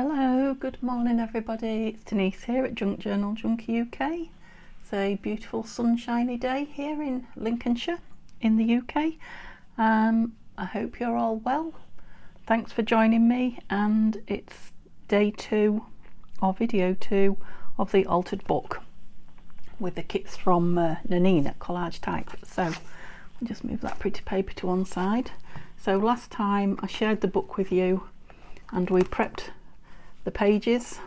Hello, good morning everybody. It's Denise here at Junk Journal Junkie UK. It's a beautiful sunshiny day here in Lincolnshire in the UK. I hope you're all well. Thanks for joining me, and it's day 2 or video 2 of the altered book with the kits from Nanine at Collage Type. So I'll just move that pretty paper to one side. So last time I shared the book with you and we prepped the pages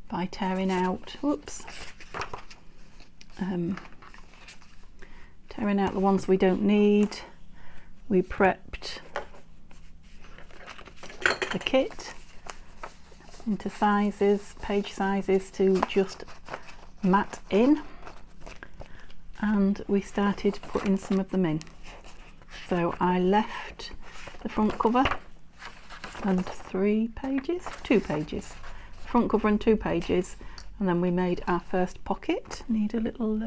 by tearing out tearing out the ones we don't need. We prepped the kit into sizes, page sizes, to just mat in, and we started putting some of them in. So I left the front cover and 2 pages, front cover and 2 pages, and then we made our first pocket. Need a little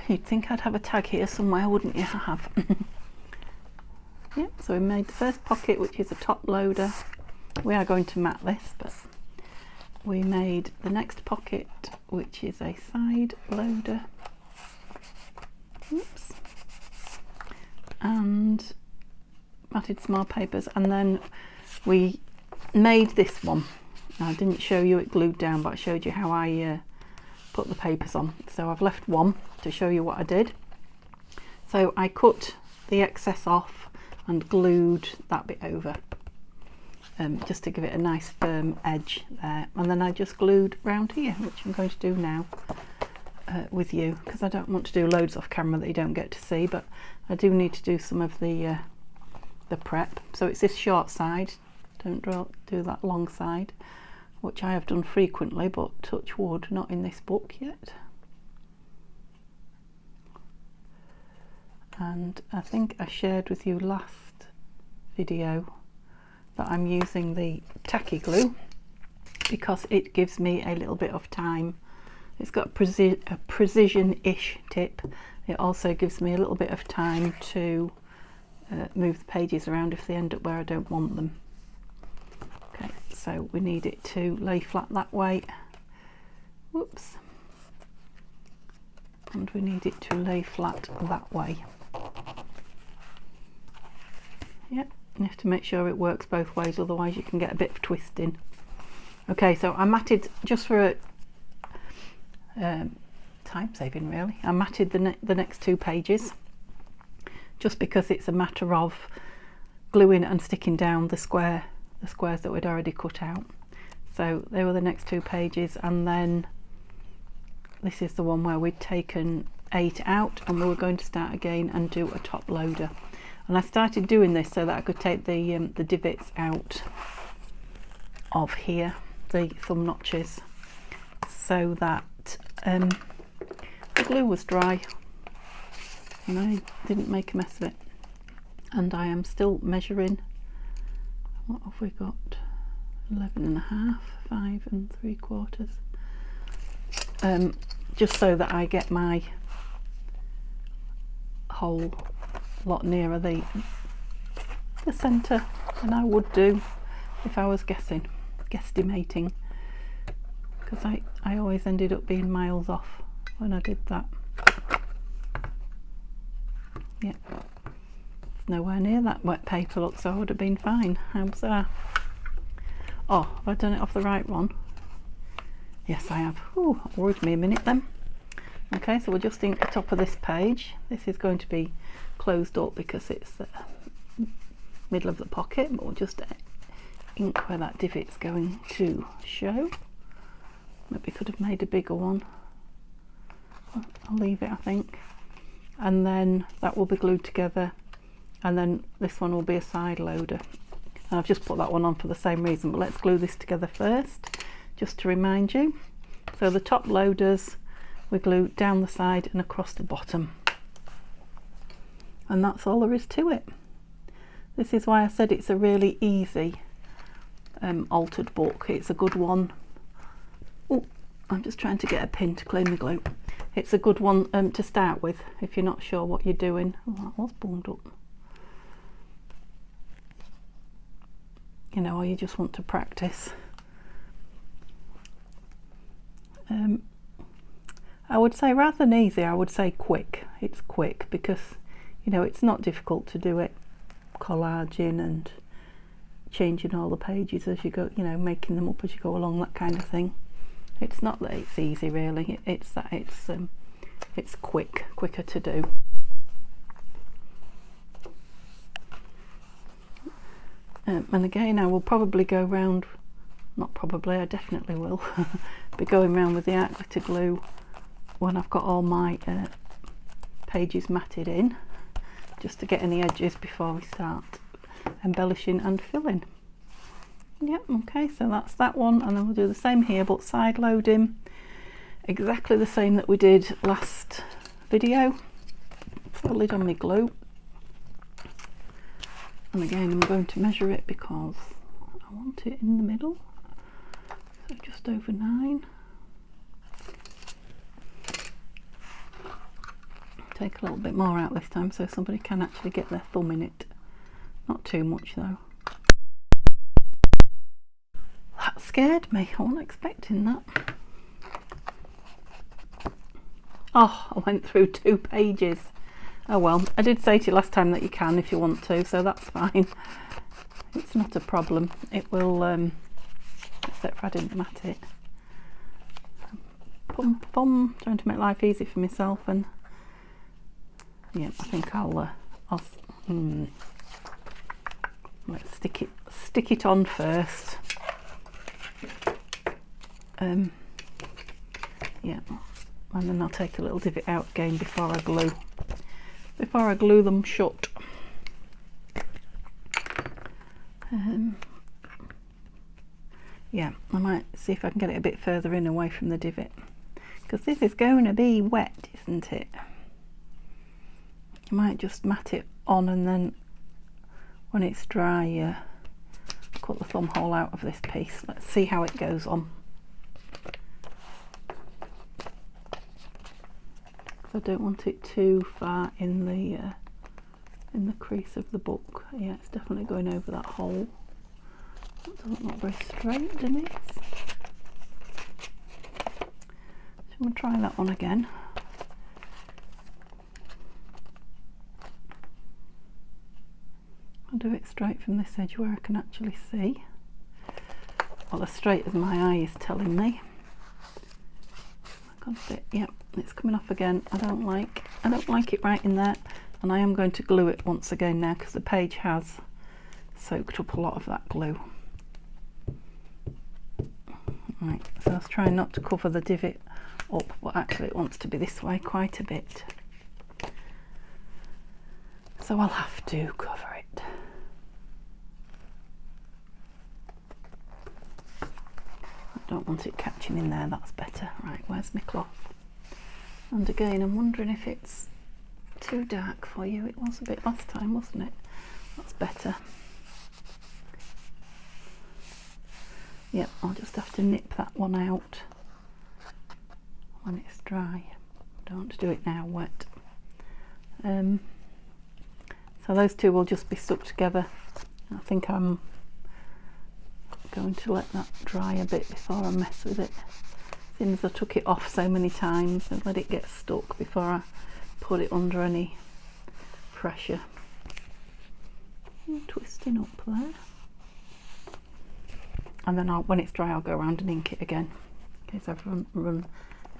you'd think I'd have a tag here somewhere, wouldn't you? I have. Yeah, so we made the first pocket, which is a top loader. We are going to mat this, but we made the next pocket, which is a side loader. Oops. And matted small papers, and then we made this one. I didn't show you it glued down, but I showed you how I put the papers on. So I've left one to show you what I did. So I cut the excess off and glued that bit over, just to give it a nice firm edge there, and then I just glued round here, which I'm going to do now with you, because I don't want to do loads off camera that you don't get to see, but I do need to do some of the prep. So it's this short side, don't do that long side, which I have done frequently, but touch wood, not in this book yet. And I think I shared with you last video that I'm using the tacky glue because it gives me a little bit of time. It's got a precision-ish tip. It also gives me a little bit of time to move the pages around if they end up where I don't want them. Okay, so we need it to lay flat that way. Whoops. And we need it to lay flat that way. Yep, you have to make sure it works both ways, otherwise you can get a bit of twisting. Okay, so I matted, just for a time saving really, I matted the next 2 pages, just because it's a matter of gluing and sticking down the squares that we'd already cut out. So they were the next 2 pages, and then this is the one where we'd taken 8 out and we were going to start again and do a top loader. And I started doing this so that I could take the divots out of here, the thumb notches, so that the glue was dry and I didn't make a mess of it. And I am still measuring, what have we got, 11.5, 5 3/4, just so that I get my hole a lot nearer the centre than I would do if I was guesstimating, because I always ended up being miles off when I did that. Yeah, it's nowhere near that wet paper, look, so I would have been fine. How bizarre. Oh, have I done it off the right one? Yes, I have. Ooh, worried me a minute then. Okay, so we'll just ink the top of this page. This is going to be closed up because it's the middle of the pocket, but we'll just ink where that divot's going to show. Maybe could have made a bigger one. I'll leave it, I think. And then that will be glued together, and then this one will be a side loader. And I've just put that one on for the same reason, but let's glue this together first, just to remind you. So the top loaders we glue down the side and across the bottom, and that's all there is to it. This is why I said it's a really easy altered book. It's a good one. Oh, I'm just trying to get a pin to clean the glue. It's a good one to start with if you're not sure what you're doing. Oh, that was bunged up. you know, or you just want to practice. I would say rather than easy, I would say quick. It's quick because, you know, it's not difficult to do it, collaging and changing all the pages as you go, you know, making them up as you go along, that kind of thing. It's not that it's easy really, it's that it's quicker to do. And again, I will probably go round, not probably, I definitely will be going round with the art glitter glue when I've got all my pages matted in, just to get any edges before we start embellishing and filling. Yep, okay, so that's that one, and then we'll do the same here, but side loading exactly the same that we did last video. Put a lid on my glue, and again I'm going to measure it because I want it in the middle, so just over 9. Take a little bit more out this time so somebody can actually get their thumb in it. Not too much though. That scared me, I wasn't expecting that. Oh, I went through 2 pages. Oh well, I did say to you last time that you can if you want to, so that's fine. It's not a problem. It will, except for I didn't mat it. Pum, trying to make life easy for myself, and yeah, I think let's stick it on first. Yeah, and then I'll take a little divot out again before I glue them shut. Yeah, I might see if I can get it a bit further in away from the divot, because this is going to be wet, isn't it? You might just mat it on, and then when it's dry, cut the thumb hole out of this piece. Let's see how it goes on. I don't want it too far in the crease of the book. Yeah, it's definitely going over that hole. That doesn't look very straight, does it? So I'm going to try that one again. I'll do it straight from this edge where I can actually see. Well, as straight as my eye is telling me. I got a bit, yep, it's coming off again. I don't like it right in there, and I am going to glue it once again now because the page has soaked up a lot of that glue. Right, so I was trying not to cover the divot up, but actually it wants to be this way quite a bit. So I'll have to cover it. I don't want it catching in there, that's better. Right, where's my cloth? And again, I'm wondering if it's too dark for you. It was a bit last time, wasn't it? That's better. Yep, I'll just have to nip that one out when it's dry. Don't want to do it now wet. So those two will just be stuck together. I think I'm going to let that dry a bit before I mess with it, since I took it off so many times and let it get stuck before I put it under any pressure. Twisting up there. And then when it's dry, I'll go around and ink it again in case I've run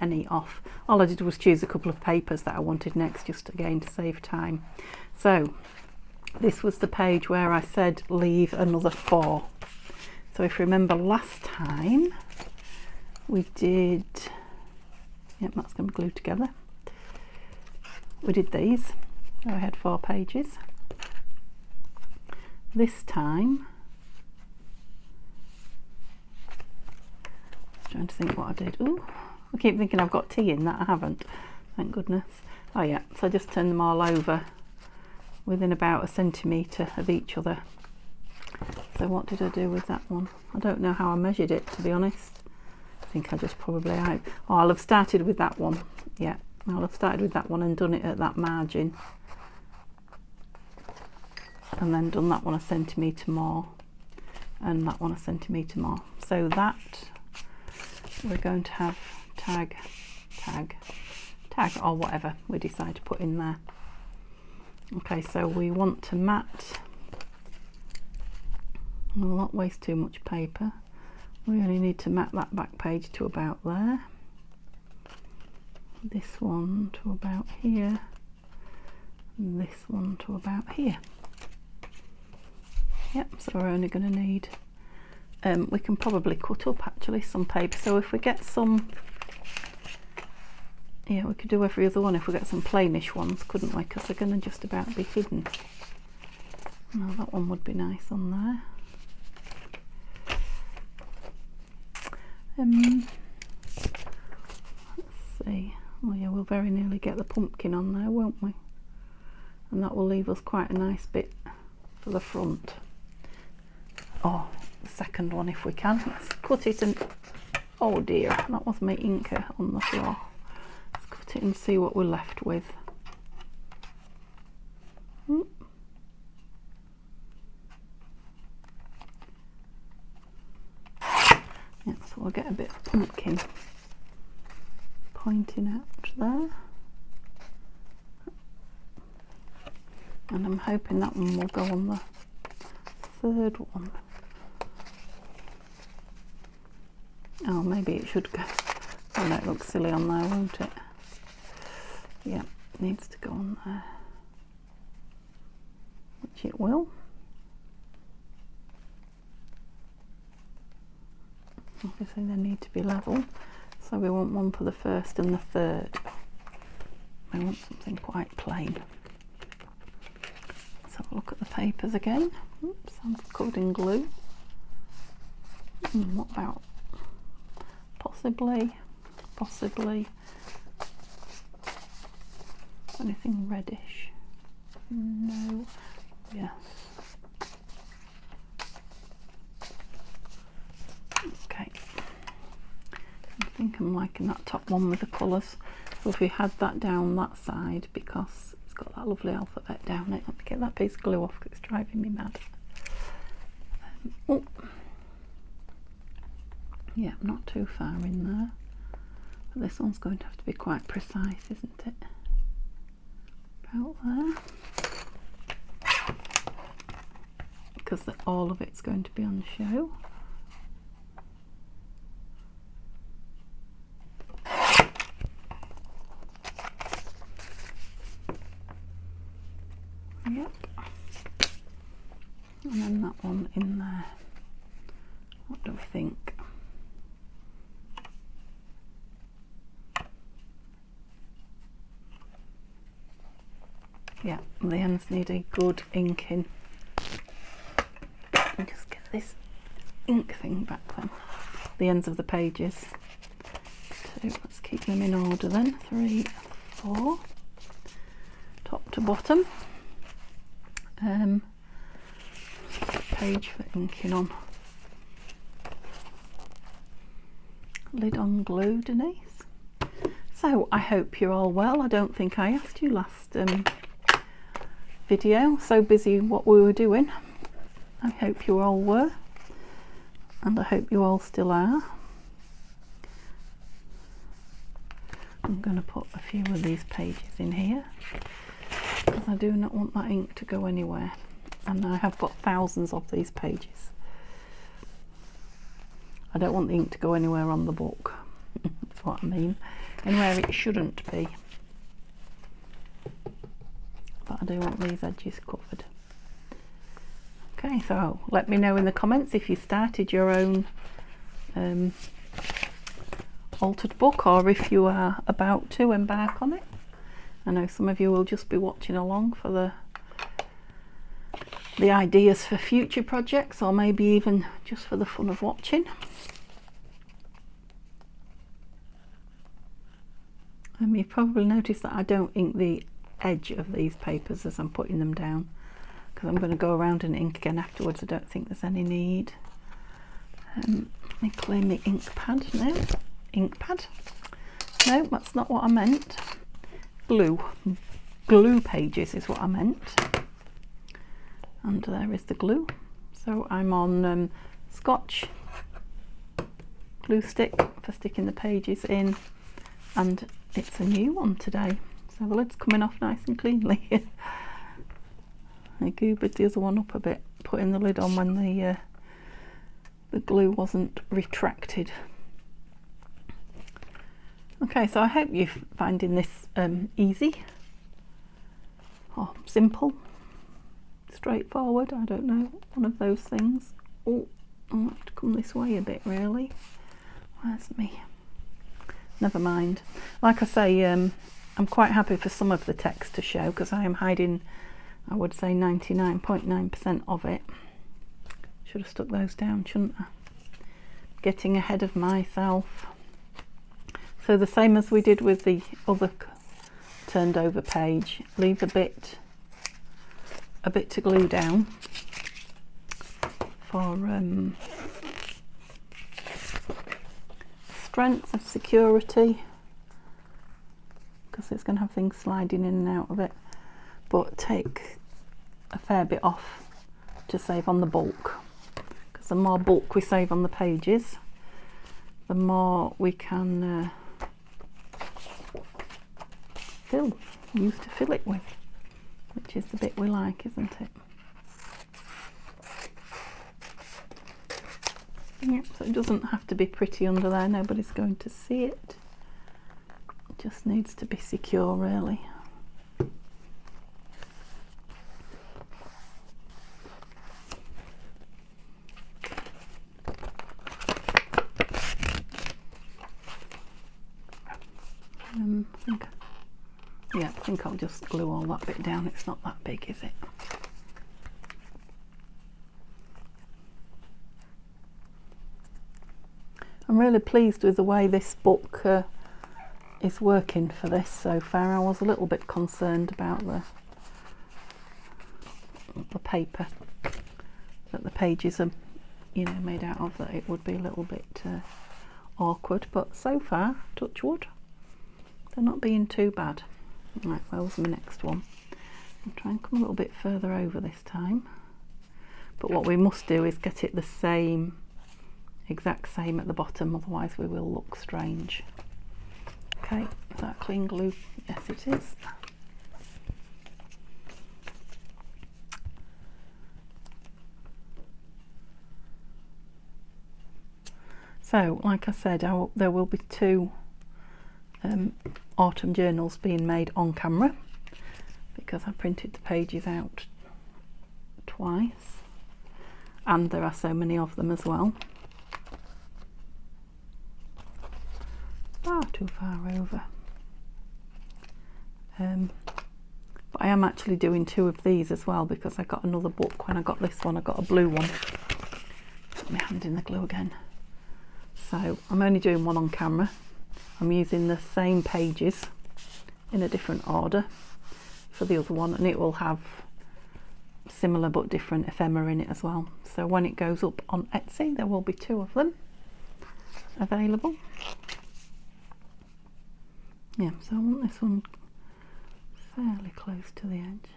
any off. All I did was choose a couple of papers that I wanted next, just again to save time. So this was the page where I said leave another 4. So if you remember last time we did, yep, that's going to be glued together. We did these, so I had 4 pages. This time, trying to think what I did. Ooh, I keep thinking I've got tea in that. I haven't, thank goodness. Oh yeah, so I just turn them all over within about 1 centimetre of each other. So what did I do with that one? I don't know how I measured it, to be honest. I think I just probably I'll have started with that one. Yeah, I'll have started with that one and done it at that margin, and then done that one 1 centimetre more, and that one a centimetre more. So that we're going to have tag, or whatever we decide to put in there. Okay, so we want to mat. We'll not waste too much paper. We only need to mat that back page to about there. This one to about here. And this one to about here. Yep, so we're only going to need, we can probably cut up actually some paper. So if we get some, yeah, we could do every other one if we get some plainish ones, couldn't we? Because they're going to just about be hidden. Now that one would be nice on there. Let's see. Oh yeah, we'll very nearly get the pumpkin on there, won't we? And that will leave us quite a nice bit for the front. Oh, the second one if we can. Let's cut it and, oh dear, that was my inker on the floor. Let's cut it and see what we're left with. Yeah, so we'll get a bit of pumpkin pointing out there. And I'm hoping that one will go on the third one. Oh, maybe it should go. Oh no, it looks silly on there, won't it? Yeah, it needs to go on there. Which it will. Obviously they need to be level, so we want one for the first and the third. I want something quite plain. Let's have a look at the papers again. Oops, I'm covered in glue. What about possibly anything reddish? No. Yes. Okay, I think I'm liking that top one with the colours. So if we had that down that side, because it's got that lovely alphabet down it. Let me get that piece of glue off because it's driving me mad. Oh, yeah, not too far in there. But this one's going to have to be quite precise, isn't it? About there. Because all of it's going to be on show. Yep. And then that one in there. What do we think? Yeah, the ends need a good inking. And just get this ink thing back then. The ends of the pages. So let's keep them in order then. 3, 4. Top to bottom. Page for inking on. Lid on glue, Denise. So I hope you're all well. I don't think I asked you last video. So busy what we were doing. I hope you all were, and I hope you all still are. I'm going to put a few of these pages in here because I do not want that ink to go anywhere, and I have got thousands of these pages. I don't want the ink to go anywhere on the book. That's what I mean. Anywhere it shouldn't be. But I do want these edges covered. Okay, so let me know in the comments if you started your own altered book, or if you are about to embark on it. I know some of you will just be watching along for the ideas for future projects, or maybe even just for the fun of watching. You've probably noticed that I don't ink the edge of these papers as I'm putting them down, because I'm going to go around and ink again afterwards. I don't think there's any need. Let me clear my ink pad now. Ink pad? No, that's not what I meant. Glue. Glue pages is what I meant. And there is the glue. So I'm on Scotch glue stick for sticking the pages in, and it's a new one today, so the lid's coming off nice and cleanly. I goobered the other one up a bit, putting the lid on when the glue wasn't retracted. Okay, so I hope you're finding this easy or simple, straightforward, I don't know, one of those things. Oh, I'll have to come this way a bit really. Where's me? Never mind. Like I say, I'm quite happy for some of the text to show, because I am hiding, I would say, 99.9% of it. Should have stuck those down, shouldn't I? Getting ahead of myself. So the same as we did with the other turned over page, leave a bit to glue down for strength of security, because it's going to have things sliding in and out of it, but take a fair bit off to save on the bulk, because the more bulk we save on the pages, the more we can use to fill it with, which is the bit we like, isn't it? Yep, so it doesn't have to be pretty under there, nobody's going to see it. It just needs to be secure, really. I think I'll just glue all that bit down. It's not that big, is it? I'm really pleased with the way this book is working for this so far. I was a little bit concerned about the paper that the pages are, you know, made out of, that it would be a little bit awkward, but so far, touch wood, they're not being too bad. Right, where's my next one? I'll try and come a little bit further over this time, but what we must do is get it the same, exact same at the bottom, otherwise we will look strange. Okay, is that clean glue? Yes it is. So like I said, there will be two autumn journals being made on camera, because I printed the pages out twice and there are so many of them as well. Too far over. But I am actually doing two of these as well, because I got another book. When I got this one, I got a blue one. Put my hand in the glue again. So I'm only doing one on camera. I'm using the same pages in a different order for the other one, and it will have similar but different ephemera in it as well. So when it goes up on Etsy, there will be two of them available. Yeah, so I want this one fairly close to the edge.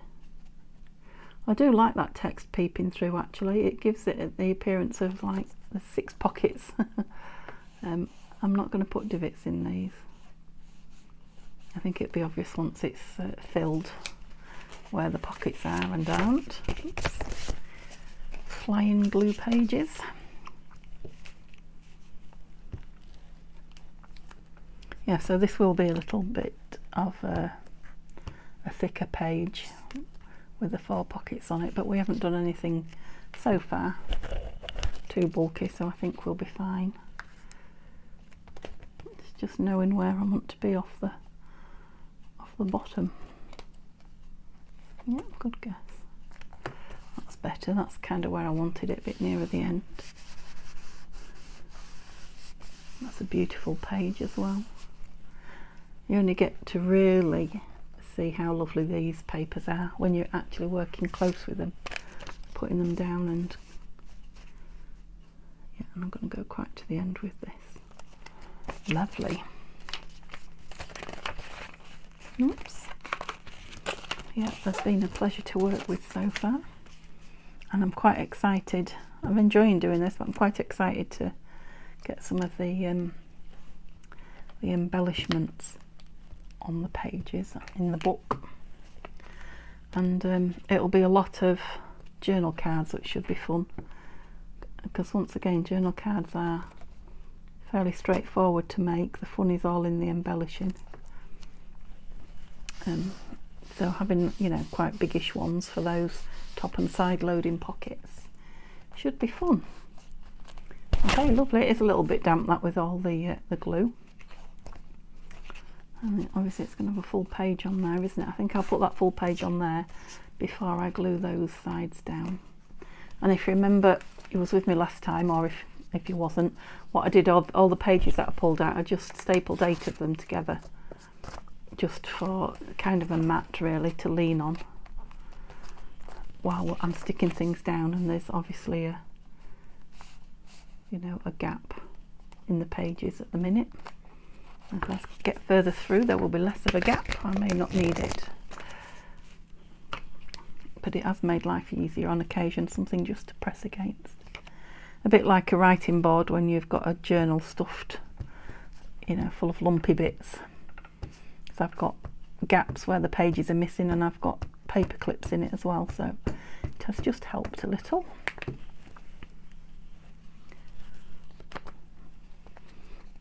I do like that text peeping through, actually. It gives it the appearance of like the 6 pockets. I'm not going to put divots in these. I think it'd be obvious once it's filled where the pockets are and aren't. Oops. Flying glue pages. Yeah, so this will be a little bit of a thicker page with the 4 pockets on it, but we haven't done anything so far too bulky, so I think we'll be fine. It's just knowing where I want to be off the bottom. Yeah, good guess. That's better. That's kind of where I wanted it, a bit nearer the end. That's a beautiful page as well. You only get to really see how lovely these papers are when you're actually working close with them, putting them down. And yeah, and I'm going to go quite to the end with this. Lovely. Oops. Yeah, that's been a pleasure to work with so far. and I'm quite excited. I'm enjoying doing this, but I'm quite excited to get some of the embellishments on the pages in the book. And it'll be a lot of journal cards, which should be fun, because once again journal cards are fairly straightforward to make. The fun is all in the embellishing. So having, you know, quite biggish ones for those top and side loading pockets should be fun. Okay, lovely. It is a little bit damp, that, with all the glue. And obviously it's going to have a full page on there, isn't it? I think I'll put that full page on there before I glue those sides down. And if you remember, you was with me last time, or if you wasn't, what I did, all the pages that I pulled out, I just stapled 8 of them together, just for kind of a mat really to lean on while I'm sticking things down. And there's obviously a, you know, a gap in the pages at the minute. As I get further through, there will be less of a gap. I may not need it, but it has made life easier on occasion, something just to press against. A bit like a writing board when you've got a journal stuffed, you know, full of lumpy bits. So I've got gaps where the pages are missing, and I've got paper clips in it as well, so it has just helped a little.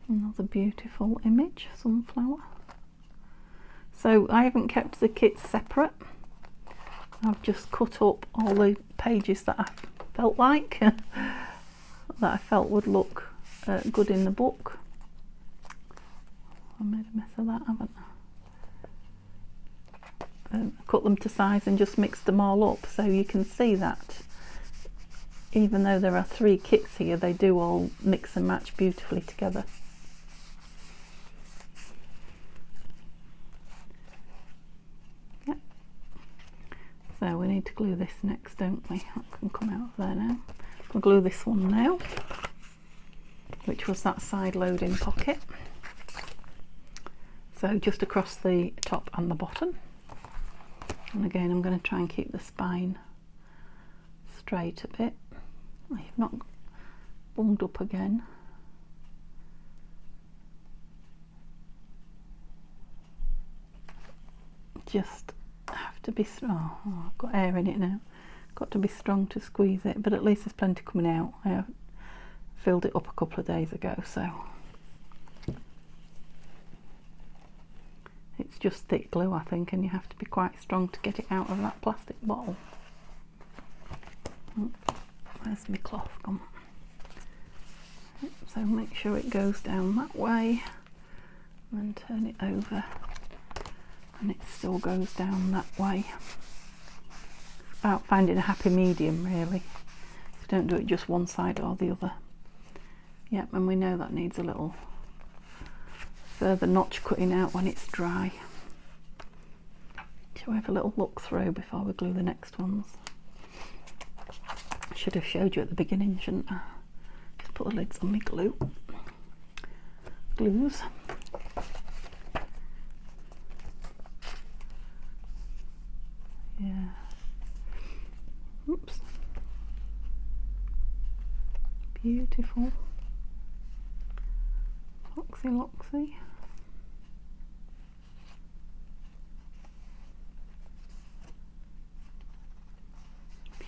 Another beautiful image, sunflower. So I haven't kept the kits separate. I've just cut up all the pages that I felt like that I felt would look good in the book. I made a mess of that, haven't I? Cut them to size and just mixed them all up, so you can see that even though there are 3 kits here, they do all mix and match beautifully together. Yep. So we need to glue this next, don't we? That can come out of there now. We'll glue this one now, which was that side loading pocket. So just across the top and the bottom. And again, I'm going to try and keep the spine straight a bit. I've not bunged up again. Just have to be strong. Oh, I've got air in it now. Got to be strong to squeeze it, but at least there's plenty coming out. I filled it up a couple of days ago, so it's just thick glue, I think, and you have to be quite strong to get it out of that plastic bottle. Oh, where's my cloth gone? So make sure it goes down that way, and then turn it over, and it still goes down that way. It's about finding a happy medium, really. So don't do it just one side or the other. Yep, and we know that needs a little further notch cutting out when it's dry. Shall we have a little look through before we glue the next ones? I should have showed you at the beginning, shouldn't I? Just put the lids on my glues. Yeah. Oops. Beautiful. Loxy.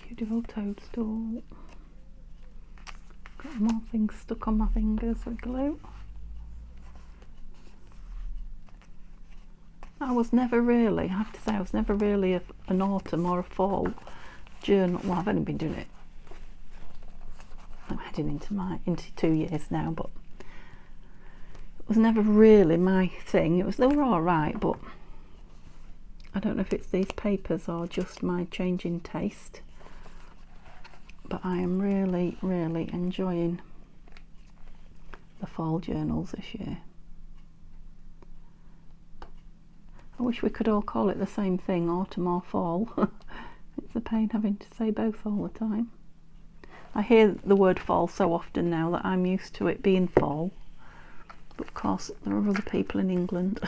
Beautiful toadstool. Got more things stuck on my fingers with glue. I was never really, I have to say, I was never really an autumn or a fall journal. Well, I've only been doing it, I'm heading into 2 years now, but it was never really my thing. They were all right, but I don't know if it's these papers or just my change in taste. But I am really, really enjoying the fall journals this year. I wish we could all call it the same thing, autumn or fall. It's a pain having to say both all the time. I hear the word fall so often now that I'm used to it being fall. But of course there are other people in England.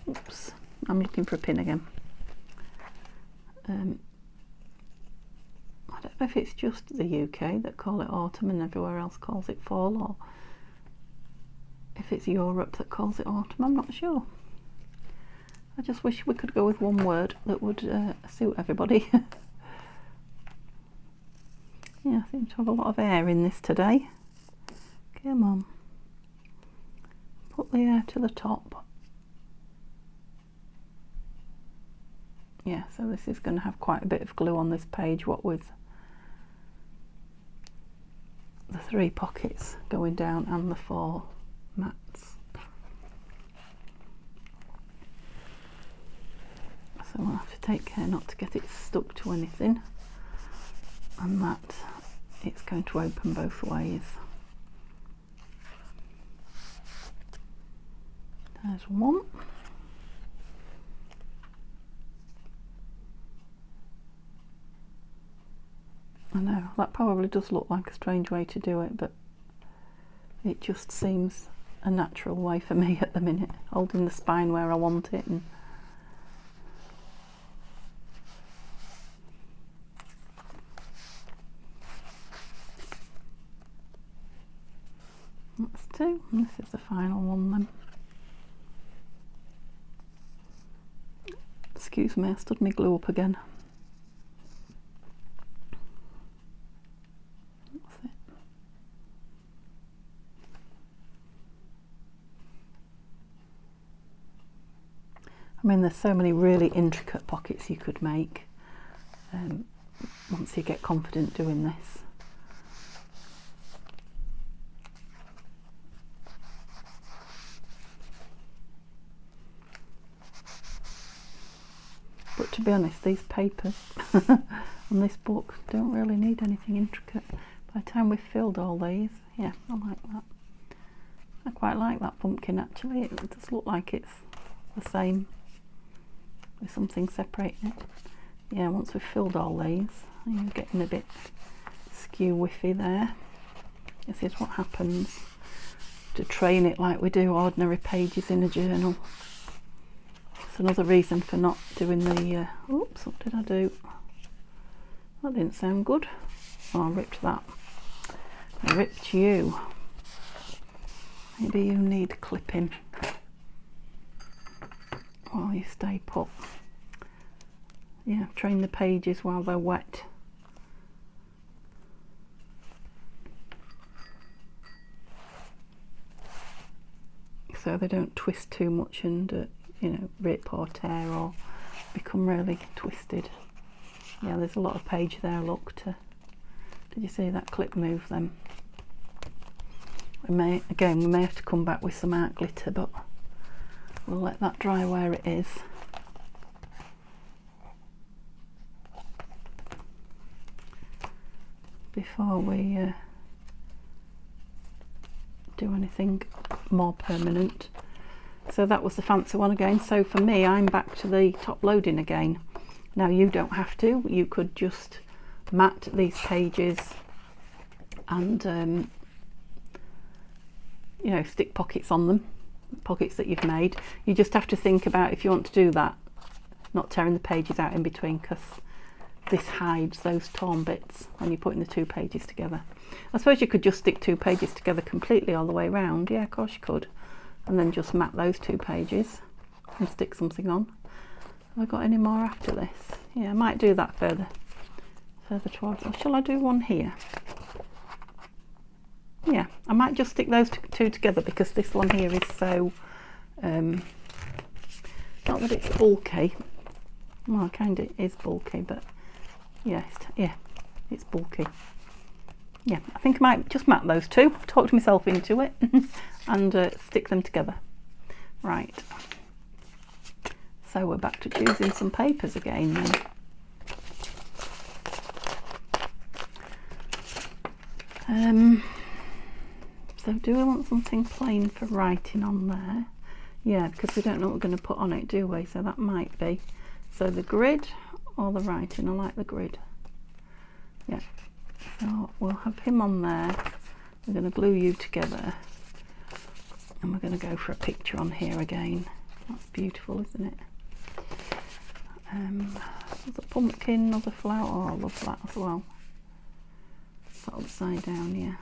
Oops, I'm looking for a pin again. I don't know if it's just the UK that call it autumn and everywhere else calls it fall, or if it's Europe that calls it autumn. I'm not sure. I just wish we could go with one word that would suit everybody. Yeah, I seem to have a lot of air in this today. Come on. Put the air to the top. Yeah, so this is going to have quite a bit of glue on this page, what with the 3 pockets going down and the 4 mats. So we'll have to take care not to get it stuck to anything, and that it's going to open both ways. There's one. I know, that probably does look like a strange way to do it, but it just seems a natural way for me at the minute, holding the spine where I want it. And that's 2, and this is the final one then. Excuse me, I stood my glue up again. That's it. I mean, there's so many really intricate pockets you could make once you get confident doing this. But to be honest, these papers on this book don't really need anything intricate. By the time we've filled all these, yeah, I like that. I quite like that pumpkin actually. It does look like it's the same with something separating it. Yeah, once we've filled all these, you're getting a bit skew-whiffy there. This is what happens to train it like we do ordinary pages in a journal. Another reason for not doing the oops, what did I do? That didn't sound good. Oh, I ripped that. I ripped you. Maybe you need clipping while you stay put. Yeah, train the pages while they're wet. So they don't twist too much and you know, rip or tear or become really twisted. Yeah, there's a lot of page there, look. Did you see that clip move then? We may have to come back with some art glitter, but we'll let that dry where it is. Before we do anything more permanent. So that was the fancy one again. So for me, I'm back to the top loading again. Now you don't have to. You could just mat these pages and you know, stick pockets on them, pockets that you've made. You just have to think about, if you want to do that, not tearing the pages out in between, because this hides those torn bits when you're putting the 2 pages together. I suppose you could just stick 2 pages together completely all the way around. Yeah, of course you could. And then just mat those 2 pages and stick something on. Have I got any more after this? Yeah, I might do that further towards. Or shall I do one here? Yeah, I might just stick those 2 together, because this one here is so not that it's bulky. Well, it kind of is bulky, but yeah, it's bulky. Yeah, I think I might just mat those 2, talk myself into it, and stick them together. Right, so we're back to choosing some papers again then. So do we want something plain for writing on there? Yeah, because we don't know what we're going to put on it, do we? So that might be. So the grid or the writing? I like the grid. Yeah. So we'll have him on there. We're going to glue you together. And we're going to go for a picture on here again. That's beautiful, isn't it? There's a pumpkin, another flower. Oh, I love that as well. upside down, yeah.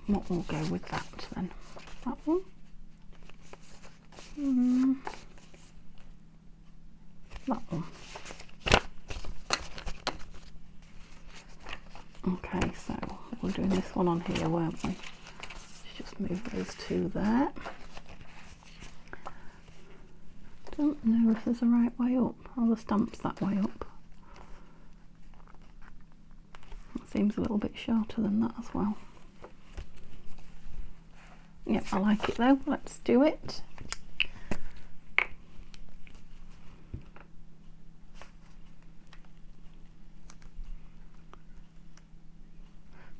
What will go with that then? That one? That one. Okay, so we're doing this one on here, weren't we? Let's just move those two there. Don't know if there's a right way up. Oh, the stamp's that way up. That seems a little bit shorter than that as well. Yep, I like it though. Let's do it.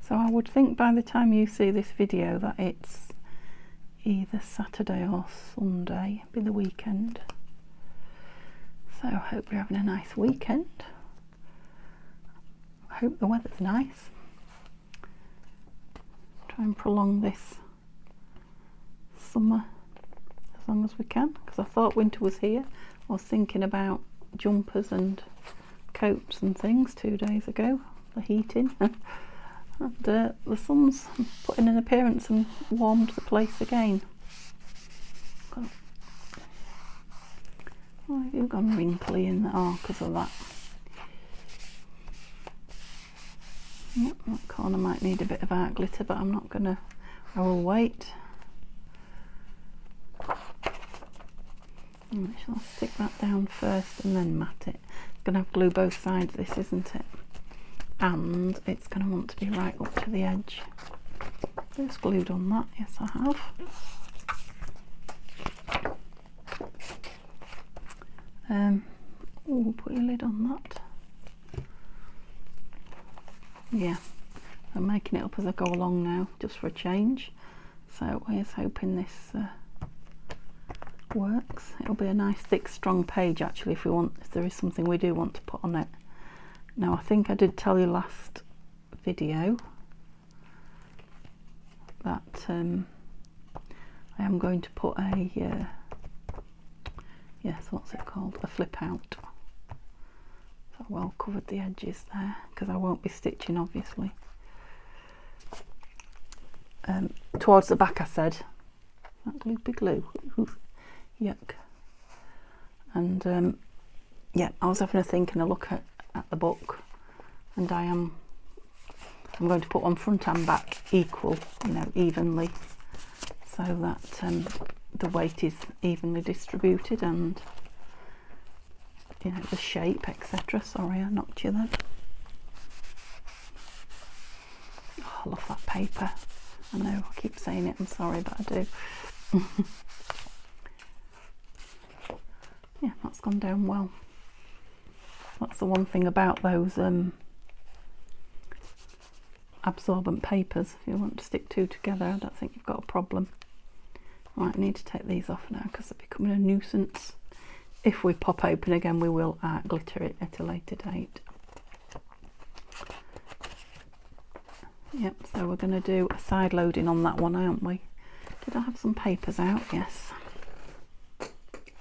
So I would think by the time you see this video that it's either Saturday or Sunday, it'll be the weekend. So I hope you're having a nice weekend. I hope the weather's nice. Try and prolong this summer as long as we can, because I thought winter was here. I was thinking about jumpers and coats and things 2 days ago, the heating. And the sun's put in an appearance and warmed the place again. Why have you gone wrinkly in there? Oh, because of that. Yep, that corner might need a bit of art glitter, but I'm not gonna. I will wait. I'll stick that down first and then mat it. It's gonna have glue both sides, this, isn't it? And it's going to want to be right up to the edge. Just glued on that, yes I have. Oh, put your lid on that. Yeah, I'm making it up as I go along now, just for a change. So here's hoping this works. It'll be a nice thick strong page actually if there is something we do want to put on it. Now I think I did tell you last video that I am going to put a yes, what's it called, a flip out. So I well covered the edges there because I won't be stitching obviously. Towards the back I said, that gloopy glue, oof, yuck. And yeah, I was having a think and a look at the book, and I'm going to put one front and back equal, you know, evenly, so that the weight is evenly distributed and, you know, the shape, etc. Sorry, I knocked you then. Oh, I love that paper. I know, I keep saying it, I'm sorry, but I do. Yeah, that's gone down well. That's the one thing about those absorbent papers. If you want to stick two together, I don't think you've got a problem. Right, I need to take these off now because they're becoming a nuisance. If we pop open again, we will glitter it at a later date. Yep, so we're going to do a side loading on that one, aren't we? Did I have some papers out? Yes.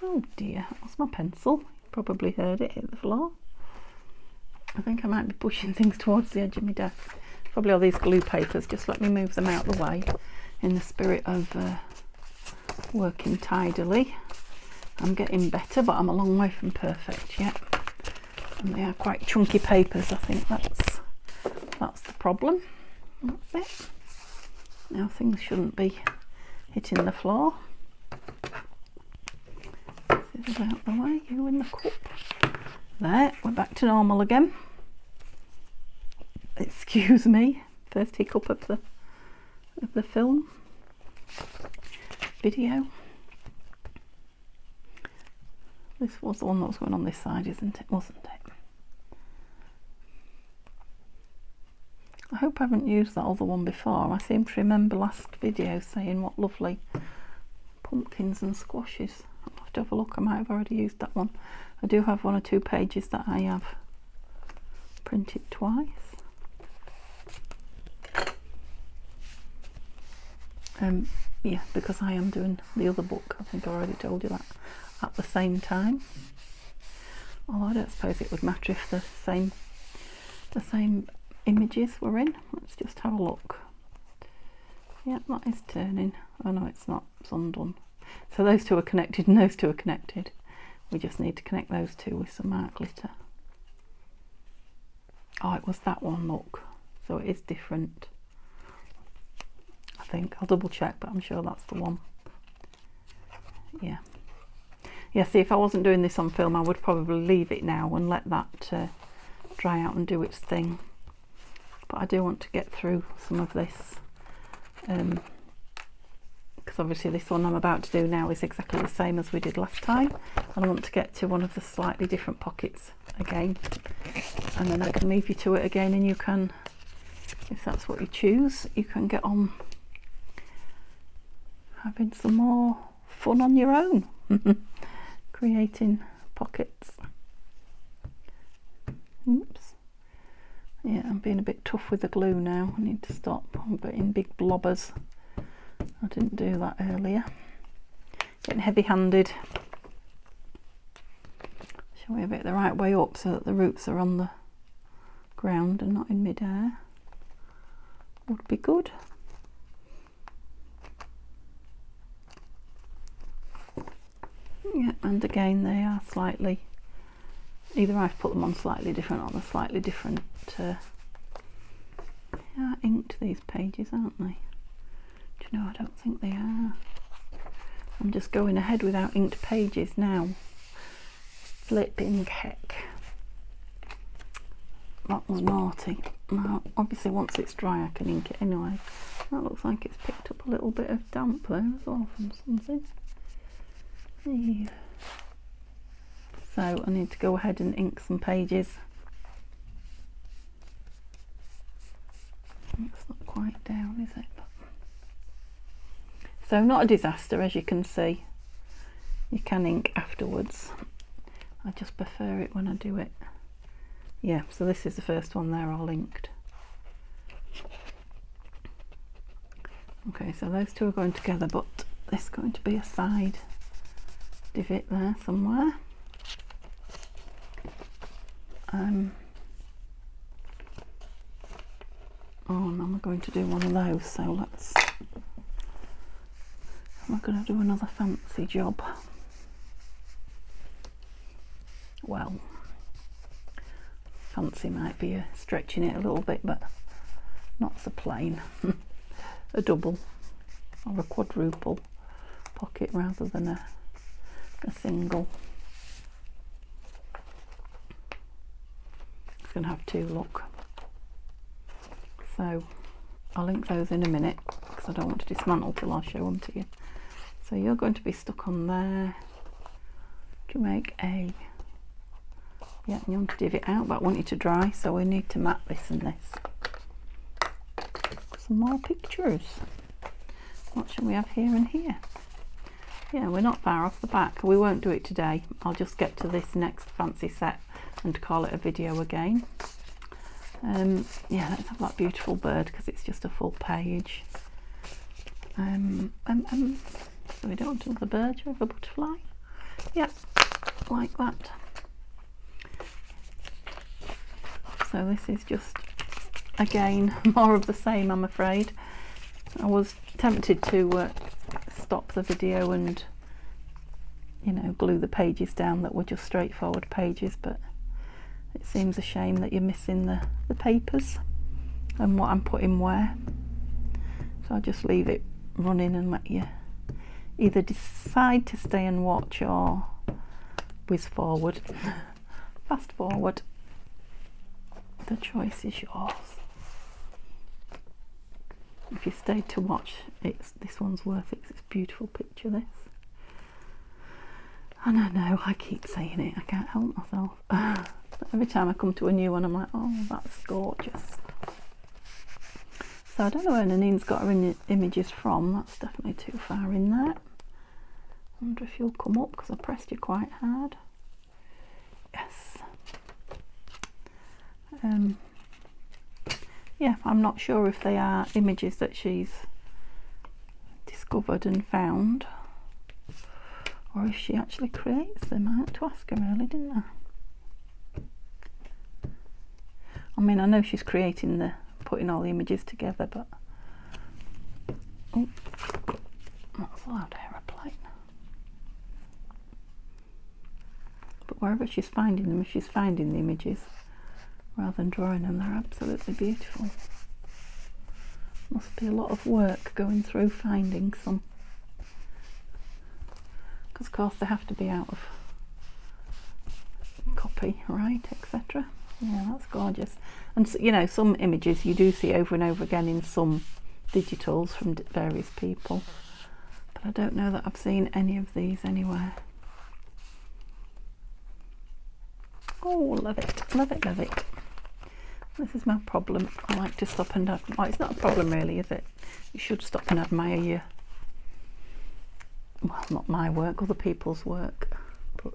Oh dear, that was my pencil. You probably heard it hit the floor. I think I might be pushing things towards the edge of my desk. Probably all these glue papers, just let me move them out the way in the spirit of working tidily. I'm getting better, but I'm a long way from perfect yet. And they are quite chunky papers, I think that's the problem. That's it. Now things shouldn't be hitting the floor. Scissors out the way, you in the cup. There, we're back to normal again. Excuse me, first hiccup of the film video. This was the one that was going on this side, isn't it? Wasn't it? I hope I haven't used that other one before. I seem to remember last video saying what lovely pumpkins and squashes. I'll have to have a look. I might have already used that one. I do have 1 or 2 pages that I have printed twice. Yeah, because I am doing the other book. I think I already told you that at the same time. Although I don't suppose it would matter if the same the same images we're in. Let's just have a look. Yeah, that is turning. Oh no, it's not, it's undone. So those two are connected and those two are connected. We just need to connect those two with some art glitter. Oh, it was that one, look. So it is different. I think, I'll double check, but I'm sure that's the one. Yeah. Yeah, see, if I wasn't doing this on film, I would probably leave it now and let that dry out and do its thing. But I do want to get through some of this. Because obviously this one I'm about to do now is exactly the same as we did last time, and I want to get to one of the slightly different pockets again, and then I can leave you to it again, and you can, if that's what you choose, you can get on having some more fun on your own. Creating pockets. Oops. Yeah, I'm being a bit tough with the glue now. I need to stop. I'm getting big blobbers. I didn't do that earlier. Getting heavy-handed. Shall we have it the right way up so that the roots are on the ground and not in mid-air? Would be good. Yeah, and again they are slightly, either I've put them on slightly different or on a slightly different, they are inked, these pages, aren't they? Do you know, I don't think they are. I'm just going ahead without inked pages now. Flipping heck. That was naughty. Now, obviously once it's dry I can ink it anyway. That looks like it's picked up a little bit of damp there as well from something. So I need to go ahead and ink some pages. It's not quite down, is it? So not a disaster, as you can see. You can ink afterwards. I just prefer it when I do it. Yeah, so this is the first one there all inked. Okay, so those two are going together, but this is going to be a side divot there somewhere. Oh, and I'm going to do one of those, so let's, I'm going to do another fancy job. Well, fancy might be stretching it a little bit, but not so plain. A double or a quadruple pocket rather than a single. It's going to have two, look. So I'll link those in a minute because I don't want to dismantle till I show them to you. So you're going to be stuck on there to make a, yeah, you want to div it out, but I want you to dry, so we need to mat this and this. Some more pictures. What shall we have here and here? Yeah, we're not far off the back. We won't do it today. I'll just get to this next fancy set and call it a video again. Yeah, let's have that beautiful bird because it's just a full page. So we don't want another bird, we have a butterfly. Yeah, like that. So this is just, again, more of the same, I'm afraid. I was tempted to stop the video and, you know, glue the pages down that were just straightforward pages, but it seems a shame that you're missing the papers and what I'm putting where. So I'll just leave it running and let you either decide to stay and watch or whiz forward, fast forward. The choice is yours. If you stayed to watch, this one's worth it. It's a beautiful picture, this. And I know, I keep saying it, I can't help myself. But every time I come to a new one, I'm like, oh, that's gorgeous. So I don't know where Nanine's got her images from. That's definitely too far in there. I wonder if you'll come up, because I pressed you quite hard. Yes. Yeah, I'm not sure if they are images that she's discovered and found, or if she actually creates them. I had to ask her, really, didn't I? I mean, I know she's putting all the images together, but oh, that's a loud aeroplane. But wherever she's finding them, if she's finding the images rather than drawing them, they're absolutely beautiful. Must be a lot of work going through finding some, because of course they have to be out of copyright, etc. Yeah, that's gorgeous. And you know, some images you do see over and over again in some digitals from various people, but I don't know that I've seen any of these anywhere. Oh, love it, love it, love it. This is my problem. I like to stop and well, it's not a problem really, is it? You should stop and admire your, well, not my work, other people's work, but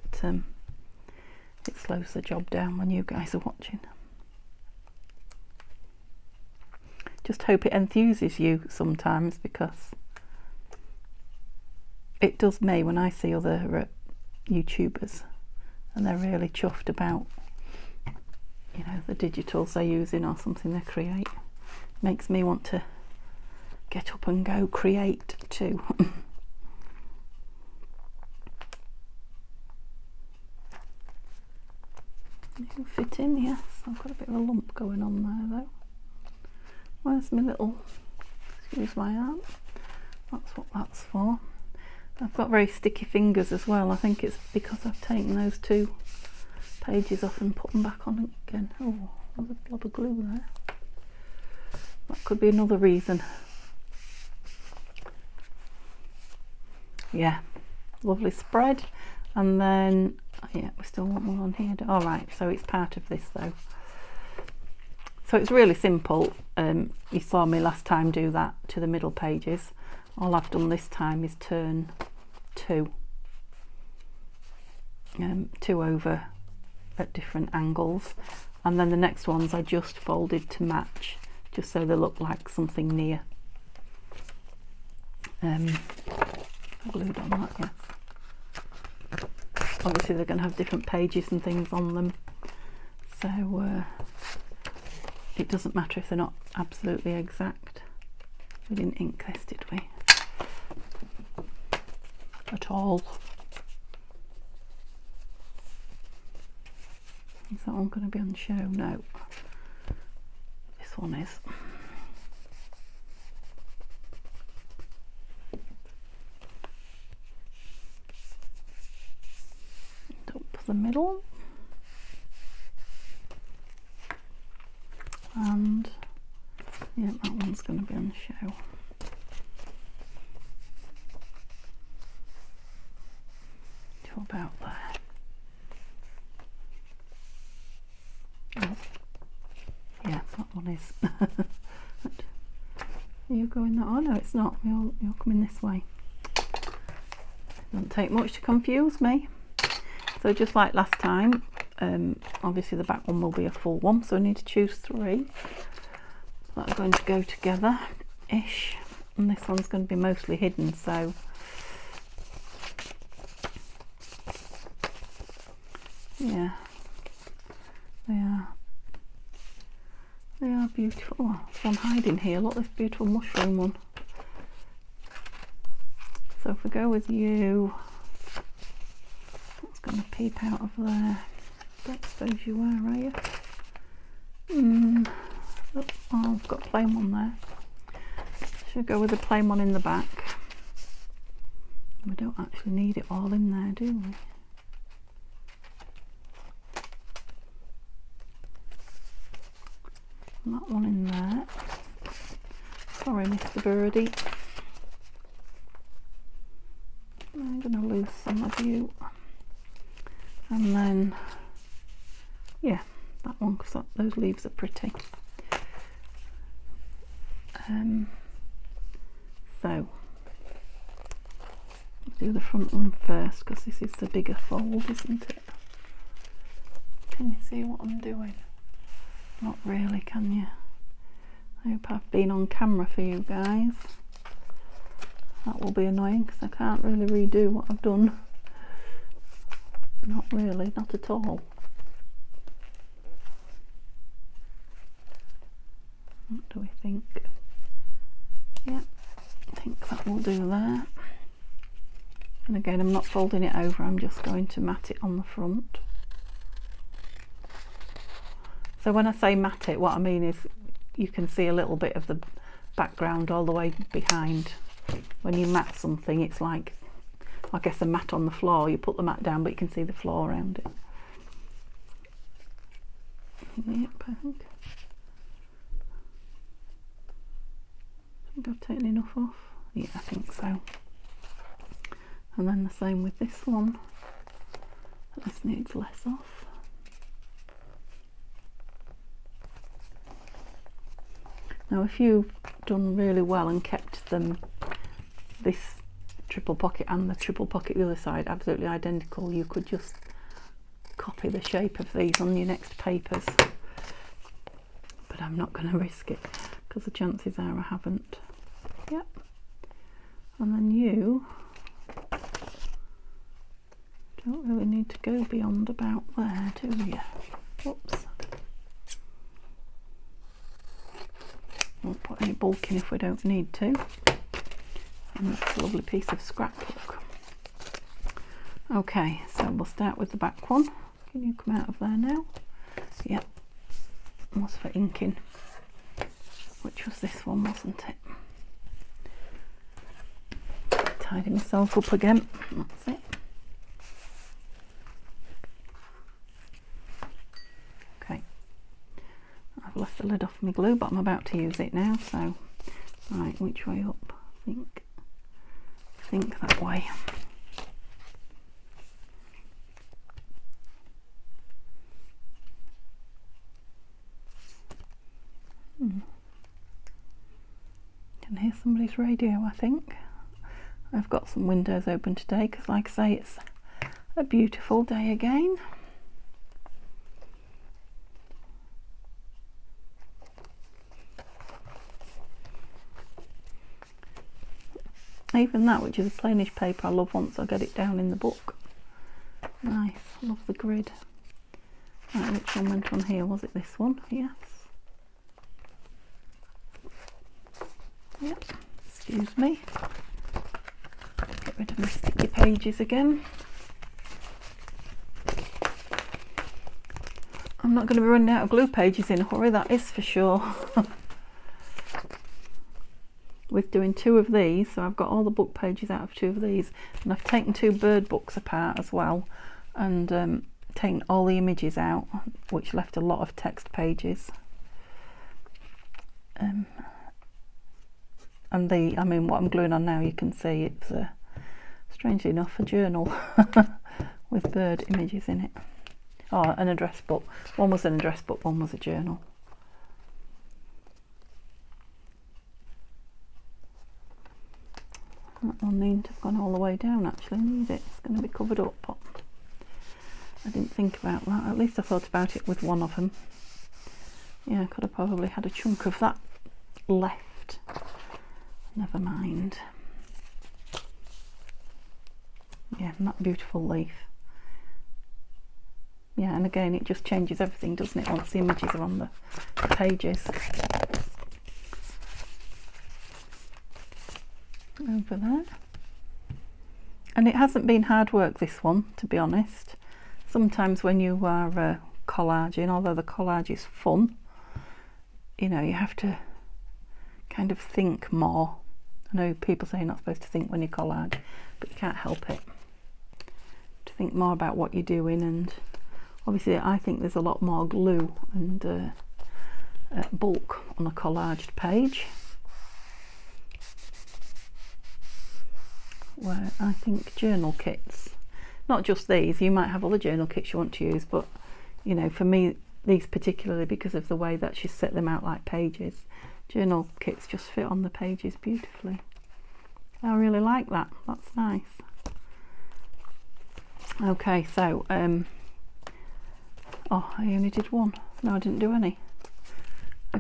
it slows the job down when you guys are watching. Just hope it enthuses you sometimes, because it does me when I see other YouTubers and they're really chuffed about, you know, the digitals they're using or something they create. Makes me want to get up and go create too. You fit in, yes. I've got a bit of a lump going on there though. Where's my little, excuse my arm, that's what that's for. I've got very sticky fingers as well. I think it's because I've taken those 2 pages off and put them back on again. Oh, there's a blob of glue there. That could be another reason. Yeah, lovely spread. And then, yeah, we still want one on here. All right, so it's part of this though. So it's really simple. You saw me last time do that to the middle pages. All I've done this time is turn 2 over at different angles, and then the next ones I just folded to match, just so they look like something near. I glued on that, yes. Obviously they're going to have different pages and things on them, so it doesn't matter if they're not absolutely exact. We didn't ink this, did we? At all. Is that one going to be on show? No. This one is. Up the middle. And yeah, that one's going to be on show. To about there. Oh. Yeah, that one is. Are you going that? Oh no, it's not. You're coming this way. Doesn't take much to confuse me. So just like last time, obviously the back one will be a full one, so I need to choose 3 that are going to go together ish, and this one's going to be mostly hidden, so yeah, they are beautiful. Oh, there's one hiding here. Look, this beautiful mushroom one. So if we go with you, it's going to peep out of there. Don't suppose you are you? Oh, I've got a plain one there. Should go with a plain one in the back. We don't actually need it all in there, do we? And that one in there. Sorry, Mr. Birdie. I'm going to lose some of you. And then, yeah, that one, because those leaves are pretty. So, I'll do the front one first, because this is the bigger fold, isn't it? Can you see what I'm doing? Not really, can you? I hope I've been on camera for you guys. That will be annoying, because I can't really redo what I've done. Not really, not at all. What do we think? Yeah, I think that will do there. And again, I'm not folding it over, I'm just going to mat it on the front. So when I say mat it, what I mean is you can see a little bit of the background all the way behind. When you mat something, it's like, I guess, a mat on the floor. You put the mat down, but you can see the floor around it. Yep, I think I've taken enough off. Yeah, I think so. And then the same with this one. This needs less off. Now if you've done really well and kept them, this triple pocket and the triple pocket the other side absolutely identical, you could just copy the shape of these on your next papers. But I'm not going to risk it because the chances are I haven't. Yep. And then you don't really need to go beyond about there, do you? Oops. Won't put any bulk in if we don't need to. And that's a lovely piece of scrapbook. Okay, so we'll start with the back one. Can you come out of there now? Yep. Was for inking, which was this one, wasn't it? Tidy myself up again. That's it. Okay. I've left the lid off my glue, but I'm about to use it now, so right, which way up? I think that way. Can hear somebody's radio, I think. I've got some windows open today because, like I say, it's a beautiful day again. Even that, which is a plainish paper, I love once I get it down in the book. Nice, love the grid. Right, which one went on here? Was it this one? Yes. Yep, excuse me. Get rid of my sticky pages again. I'm not going to be running out of glue pages in a hurry, that is for sure. With doing 2 of these, so I've got all the book pages out of 2 of these, and I've taken 2 bird books apart as well, and taken all the images out, which left a lot of text pages. And I mean, what I'm gluing on now, you can see it's strangely enough a journal with bird images in it. Oh, an address book. One was an address book, one was a journal. That one needn't have gone all the way down, actually, need it? It's going to be covered up, but I didn't think about that. At least I thought about it with one of them. Yeah, I could have probably had a chunk of that left. Never mind. Yeah, and that beautiful leaf. Yeah, and again, it just changes everything, doesn't it, once the images are on the pages. Over there. And it hasn't been hard work, this one, to be honest. Sometimes when you are collaging, although the collage is fun, you know, you have to kind of think more. I know people say you're not supposed to think when you collage, but you can't help it. To think more about what you're doing, and obviously I think there's a lot more glue and bulk on a collaged page. Where I think journal kits, not just these, you might have other journal kits you want to use, but you know, for me, these particularly, because of the way that she's set them out like pages, journal kits just fit on the pages beautifully. I really like that, that's nice. Okay, so oh, I only did one. No, I didn't do any. I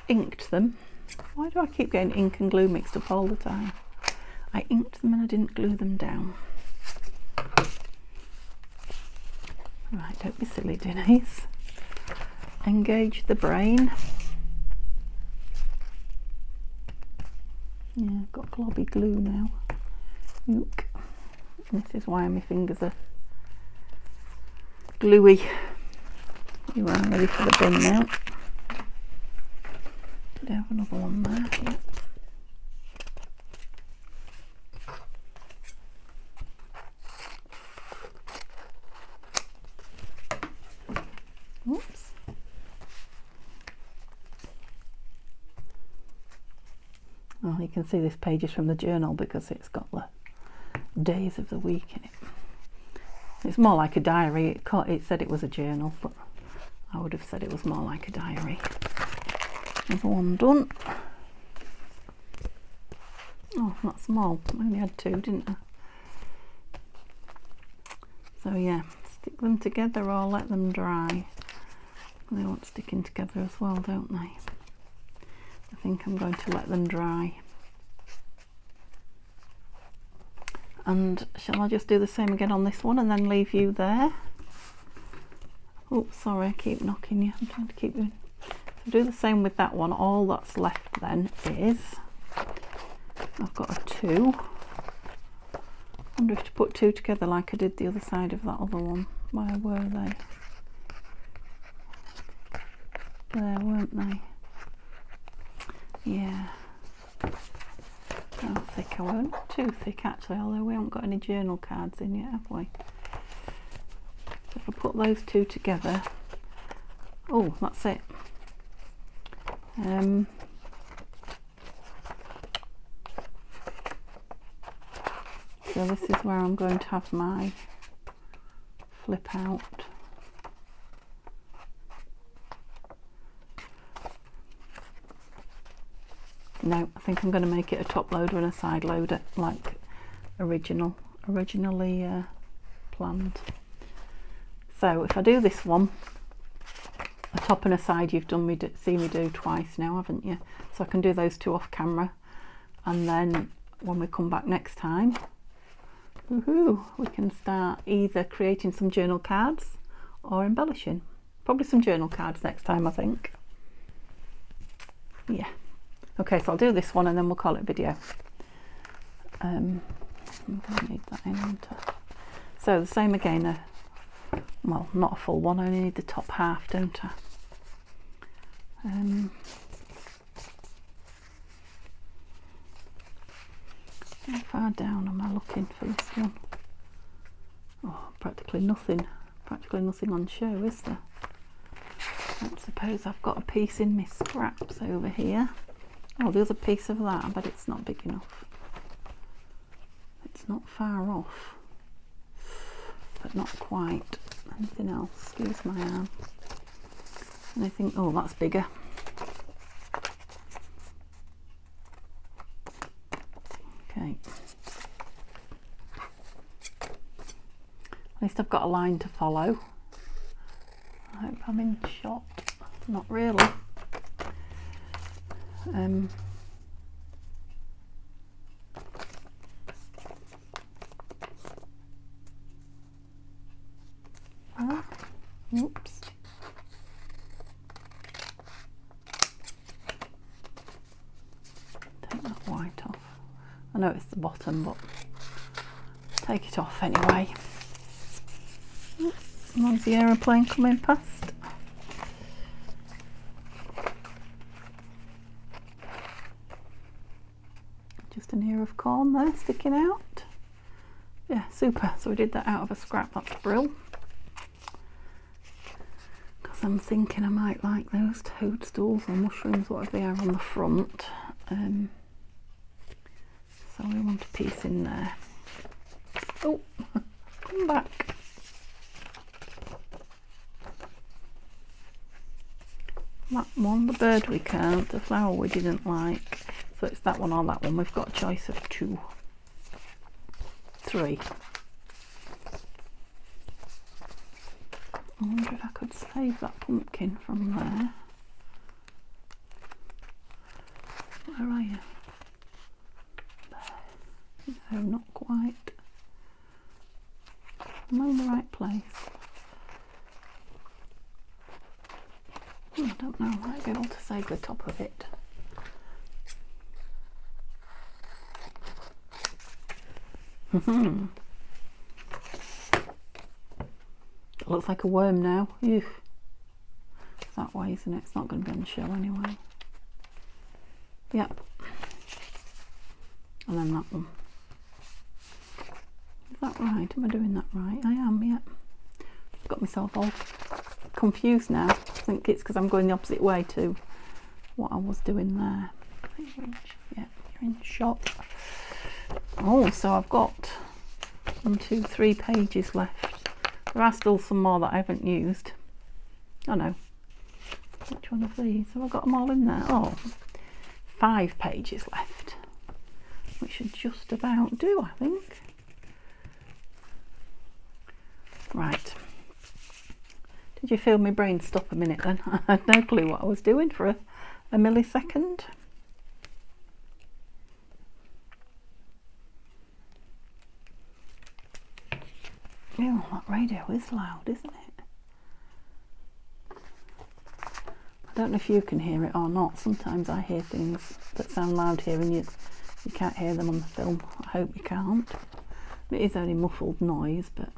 inked them. Why do I keep getting ink and glue mixed up all the time? I inked them and I didn't glue them down. Right, don't be silly, Denise. engage the brain. Yeah, I've got globby glue now. Look, this is why my fingers are gluey. You are ready for the bin now. Do have another one there. Yeah. Oops. Well, you can see this page is from the journal because it's got the days of the week in it. It's more like a diary. It said it was a journal, but I would have said it was more like a diary. Another one done. Oh, not small. I only had 2, didn't I? So yeah, stick them together or let them dry. They want sticking together as well, don't they? I think I'm going to let them dry. And shall I just do the same again on this one and then leave you there? Oh, sorry, I keep knocking you. I'm trying to keep doing. So do the same with that one. All that's left then is, I've got a 2. I wonder if to put 2 together like I did the other side of that other one. Where were they? There, weren't they? Yeah. How thick I won't. Too thick actually, although we haven't got any journal cards in yet, have we? So if I put those 2 together, oh, that's it. So this is where I'm going to have my flip out. No, I think I'm going to make it a top loader and a side loader like originally planned. So if I do this one, a top and a side, you've done seen me do twice now, haven't you? So I can do those 2 off camera, and then when we come back next time, woohoo, we can start either creating some journal cards or embellishing. Probably some journal cards next time, I think. Yeah. Okay, so I'll do this one and then we'll call it a video. I'm going to need that in, aren't I? So the same again, well, not a full one, I only need the top half, don't I? How far down am I looking for this one? Oh, practically nothing on show, is there? I don't suppose I've got a piece in my scraps over here. Oh, there's a piece of that. I bet it's not big enough. It's not far off, but not quite. Anything else? Excuse my arm. Anything? Oh, that's bigger. Okay. At least I've got a line to follow. I hope I'm in shot. Not really. Oops. Take that white off. I know it's the bottom, but take it off anyway. Noisy aeroplane coming past. Just an ear of corn there sticking out. Yeah, super. So we did that out of a scrap. That's brill. Because I'm thinking I might like those toadstools or mushrooms, whatever they are, on the front. So we want a piece in there. Oh, come back. That one, the bird we can't, the flower we didn't like. So it's that one or that one. We've got a choice of 2. 3. I wonder if I could save that pumpkin from there. Where are you? There. No, not quite. Am I in the right place? I don't know, I might be able to save the top of it. It looks like a worm now. Ew. It's that way, isn't it? It's not going to be on the show anyway. Yep. And then that one. Is that right? Am I doing that right? I am, yeah. Got myself all confused now. I think it's because I'm going the opposite way to what I was doing there. Yeah, you're in shop. Oh, so I've got 1, 2, 3 pages left. There are still some more that I haven't used. Oh no. Which one of these? Have I got them all in there? Oh, 5 pages left. Which should just about do, I think. Right. Did you feel my brain stop a minute then? I had no clue what I was doing for a millisecond. Oh, that radio is loud, isn't it? I don't know if you can hear it or not. Sometimes I hear things that sound loud here and you can't hear them on the film. I hope you can't. It is only muffled noise, but...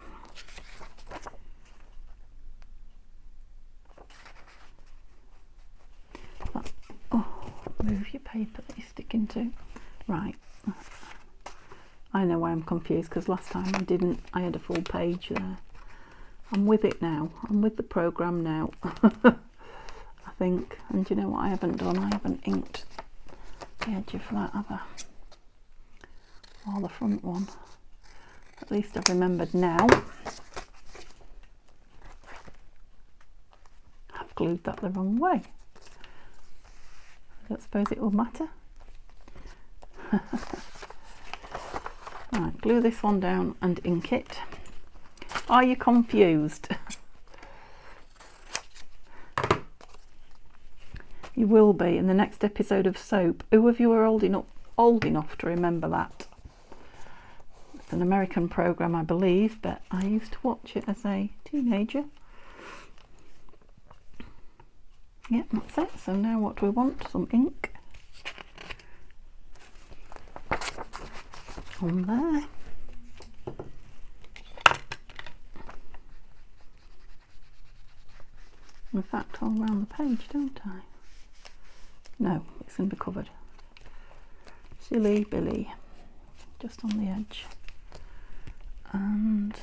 Oh, move your paper that you're sticking to. Right. I know why I'm confused, because last time I didn't. I had a full page there. I'm with it now. I'm with the programme now. I think. And do you know what I haven't done? I haven't inked the edge of that, have I? Or the front one. At least I've remembered now. I've glued that the wrong way. I don't suppose it will matter. Right, glue this one down and ink it. Are you confused? You will be in the next episode of Soap. Who of you are old enough to remember that? It's an American programme, I believe, but I used to watch it as a teenager. Yep, that's it. So now what do we want? Some ink. On there. In fact, all around the page, don't I? No, it's going to be covered. Silly Billy. Just on the edge. And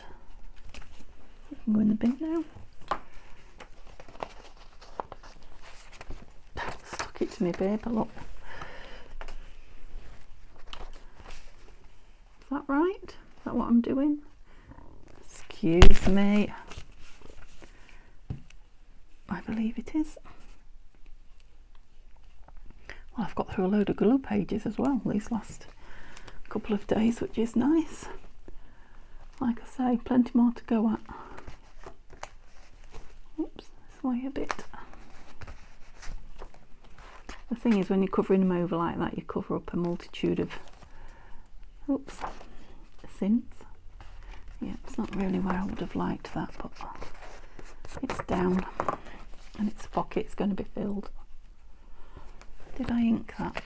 you can go in the bin now. Stuck it to my paper, look. Is that right? Is that what I'm doing? Excuse me. I believe it is. Well, I've got through a load of glue pages as well these last couple of days, which is nice. Like I say, plenty more to go at. Oops, this way a bit. The thing is, when you're covering them over like that, you cover up a multitude of synths. Yeah, it's not really where I would have liked that, but it's down and its pocket's going to be filled. Did I ink that?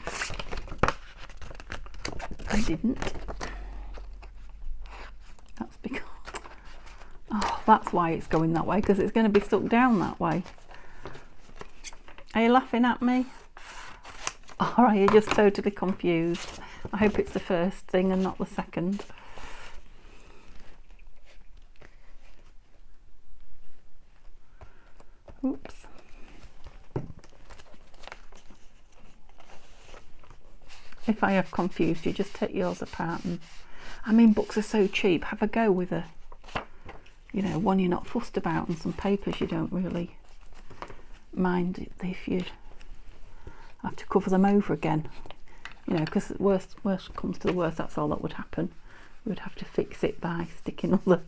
I didn't. That's because... Oh, that's why it's going that way, because it's going to be stuck down that way. Are you laughing at me? Or are you just totally confused? I hope it's the first thing and not the second. Oops. If I have confused you, just take yours apart. And I mean, books are so cheap. Have a go with a, you know, one you're not fussed about, and some papers you don't really mind if you have to cover them over again. You know, because worst comes to the worst, that's all that would happen. We would have to fix it by sticking other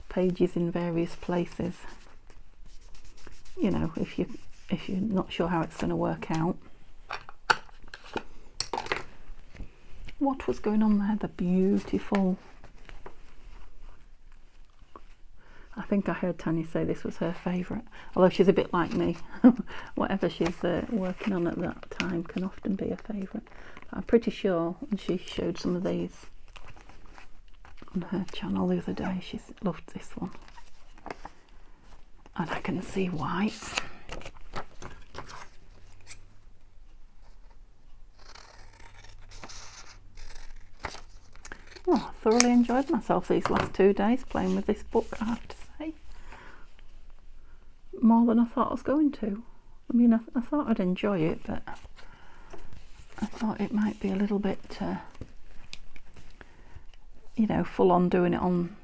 pages in various places. You know, if you're not sure how it's going to work out. What was going on there? The beautiful... I think I heard Tanya say this was her favourite, although she's a bit like me. Whatever she's working on at that time can often be a favourite. I'm pretty sure when she showed some of these on her channel the other day, she loved this one, and I can see why. Oh, I thoroughly enjoyed myself these last 2 days playing with this book, I have to say. More than I thought I was going to. I mean, I thought I'd enjoy it, but I thought it might be a little bit, you know, full on doing it on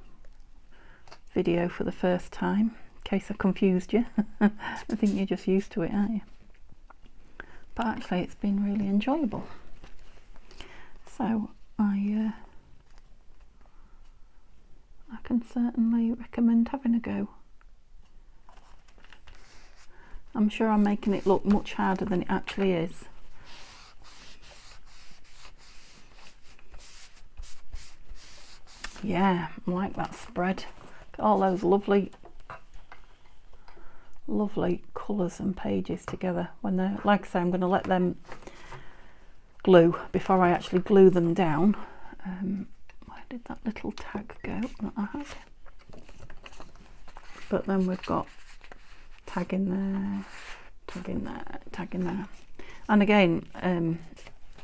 video for the first time, in case I confused you. I think you're just used to it, aren't you? But actually it's been really enjoyable. So I can certainly recommend having a go. I'm sure I'm making it look much harder than it actually is. Yeah, I like that spread. All those lovely colours and pages together. When they're, like I say, I'm going to let them glue before I actually glue them down. Where did that little tag go that I had? But then we've got tag in there, tag in there, tag in there. And again,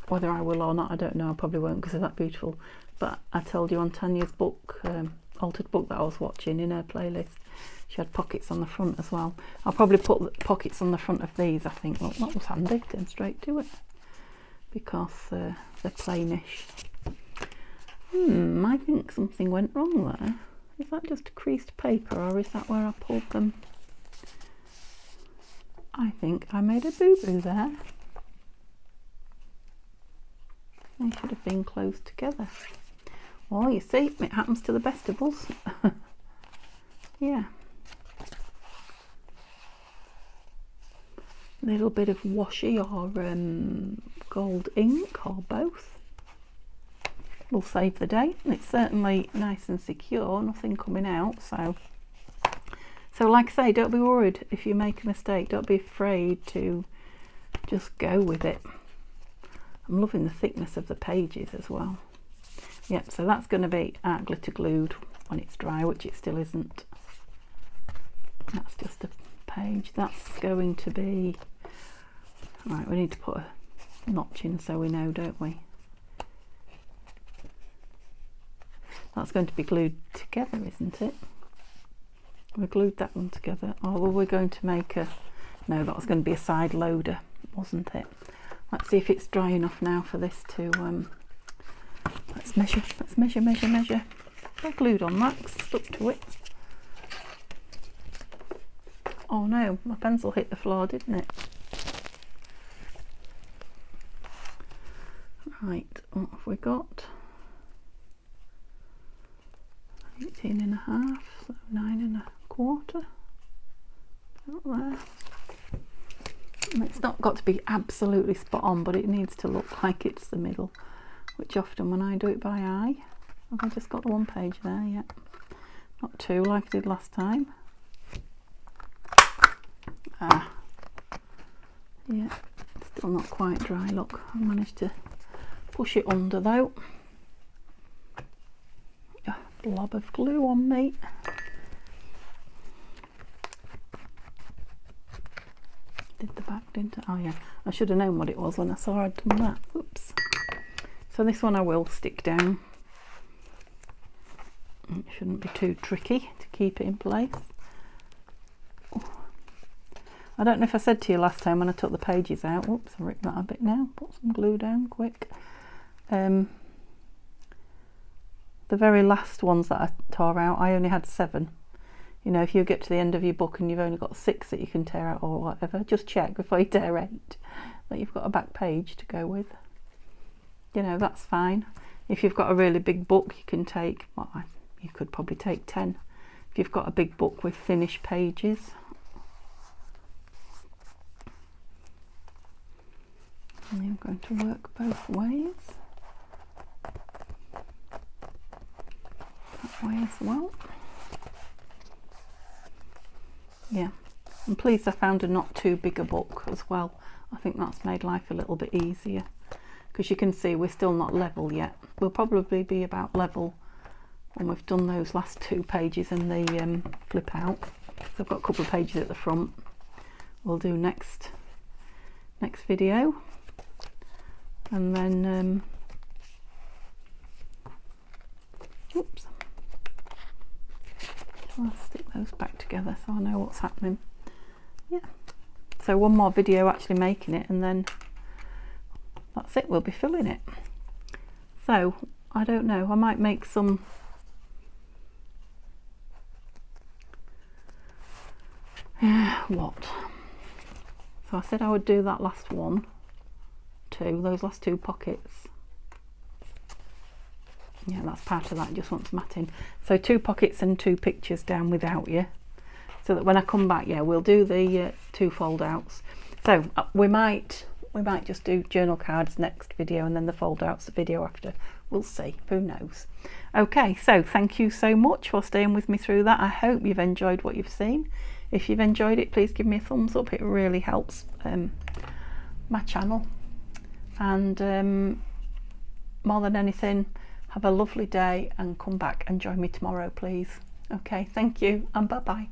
whether I will or not, I don't know. I probably won't because of that beautiful. But I told you on Tanya's book, altered book that I was watching in her playlist, she had pockets on the front as well. I'll probably put the pockets on the front of these, I think. Well, that was handy, turn straight to it, because they're plainish. I think something went wrong there. Is that just creased paper, or is that where I pulled them? I think I made a boo-boo there. They should have been closed together. Well, you see, it happens to the best of us. Yeah. A little bit of washi or gold ink, or both, will save the day. It's certainly nice and secure, nothing coming out. So like I say, don't be worried if you make a mistake. Don't be afraid to just go with it. I'm loving the thickness of the pages as well. Yep, so that's going to be glitter glued when it's dry, which it still isn't. That's just a page. That's going to be... Right, we need to put a notch in so we know, don't we? That's going to be glued together, isn't it? We glued that one together. Or were we going to make a... No, that was going to be a side loader, wasn't it? Let's see if it's dry enough now for this to... let's measure. Let's measure. I glued on that, stuck to it. Oh no, my pencil hit the floor, didn't it? Right, what have we got? 18.5, so 9.25. Out there. And it's not got to be absolutely spot on, but it needs to look like it's the middle, which often when I do it by eye, have I just got the one page there? Yeah, not two like I did last time. Yeah, still not quite dry. Look, I managed to push it under though. A blob of glue on me. Did the back, didn't I? Oh yeah, I should have known what it was when I saw I'd done that. Oops. So this one I will stick down. It shouldn't be too tricky to keep it in place. Oh. I don't know if I said to you last time when I took the pages out. Whoops, I ripped that a bit now. Put some glue down quick. The very last ones that I tore out, I only had 7. You know, if you get to the end of your book and you've only got 6 that you can tear out or whatever, just check before you tear 8 that you've got a back page to go with. You know, that's fine. If you've got a really big book, you can take, well, you could probably take 10 if you've got a big book with finished pages. And I'm going to work both ways. That way as well. Yeah, I'm pleased I found a not too big a book as well. I think that's made life a little bit easier, because you can see we're still not level yet. We'll probably be about level when we've done those last 2 pages and the flip out. So I've got a couple of pages at the front. We'll do next video, and then oops, I'll stick those back together so I know what's happening. Yeah, so one more video actually making it, and then that's it, we'll be filling it. So I don't know, I might make some what? So I said I would do that last one, those last 2 pockets. Yeah, that's part of that, just wants matting. So 2 pockets and 2 pictures down without you, so that when I come back, yeah, we'll do the 2 fold outs. So we might just do journal cards next video, and then the fold outs the video after. We'll see, who knows. Okay, so thank you so much for staying with me through that. I hope you've enjoyed what you've seen. If you've enjoyed it, please give me a thumbs up, it really helps my channel. And more than anything, have a lovely day and come back and join me tomorrow, please. Okay, thank you, and bye bye.